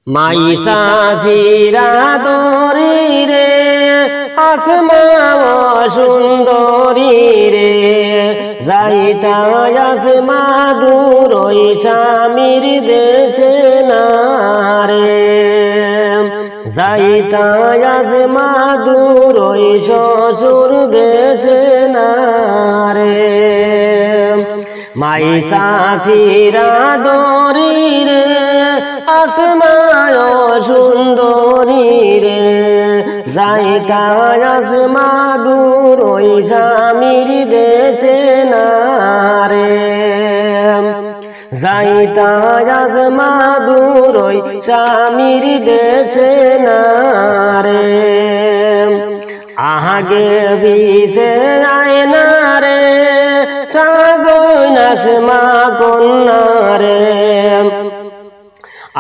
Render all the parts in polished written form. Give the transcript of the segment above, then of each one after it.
মাইসা শিরা দরি রে আসমা সুন্দরী রে যাইতা আসমা দূরই স্বামীর দেশে না রে যাইতা আসমা দূরই শ্বশুর দেশে না রে মাইসা শিরা দরি রে আসমায় সুন্দরী রে যাইতা আসমা দূরই স্বামীর দেশে না রে যাইতা আসমা দূরই স্বামীর দেশে না রে আগে বিছে আয় না রে সাজই আসমা কন্যা রে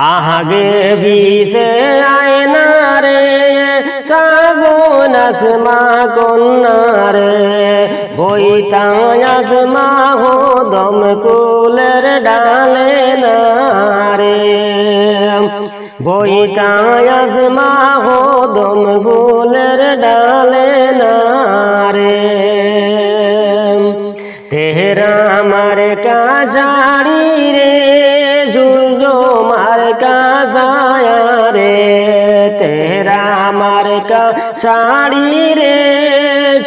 আগে বিছে আয় না রে সাজন আসমা কন্যা রে বইতা আসমা হো দম কুলের ডালে না রে বইতা আসমা হো দম কুলের ডালে না রে তেহরা মার কা শাড়ি রে সূর্য মার কা ছায়া রে তেহরা মার কা শাড়ি রে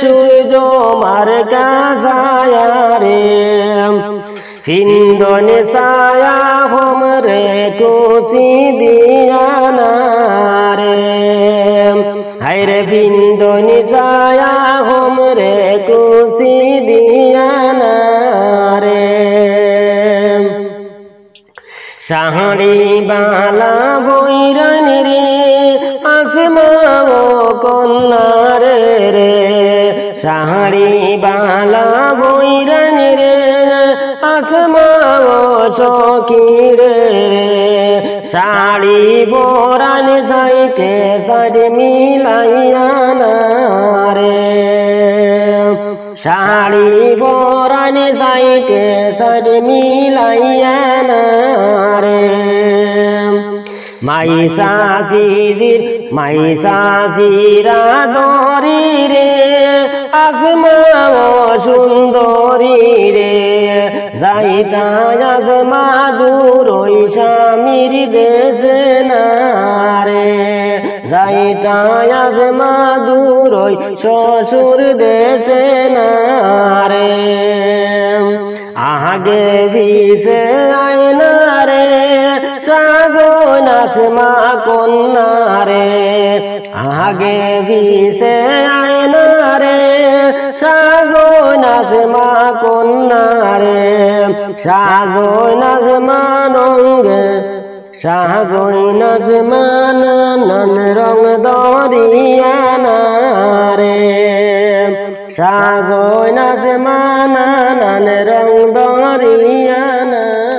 সূর্য মার কা ছায়া রে ফিন্দন ছায়া হমরে কুশি দিয়া না রে হায়রে ফিন্দন ছায়া হমরে কুশি দিয়া না রে শাহরি বালা বৈরান রে আসমা কন্যা রে রে শাহরি বালা বৈরান রে আসমা সখী রে শাড়ি বোরান সাইতে সাজ মিলাইয়া না রে শাড়ি বোরান সাইতে সাজ মিলাইয়া না রে মাইসা শিরা দরি রে আসমা সুন্দরী রে যাইতা আসমা দূরই স্বামীর দেশে না রে যাইতা আসমা দূরই শ্বশুর দেশে না রে আগে বিছে আয় না রে সাজন আসমা কন্যা রে আগে বিছে আয় না রে সাজন আসমা কন্যা রে সাজন আসমা নঙ্গে সাজন আসমা নানান রং দরিয়া না রে সাজন আসমা নানান রং দরিয়া না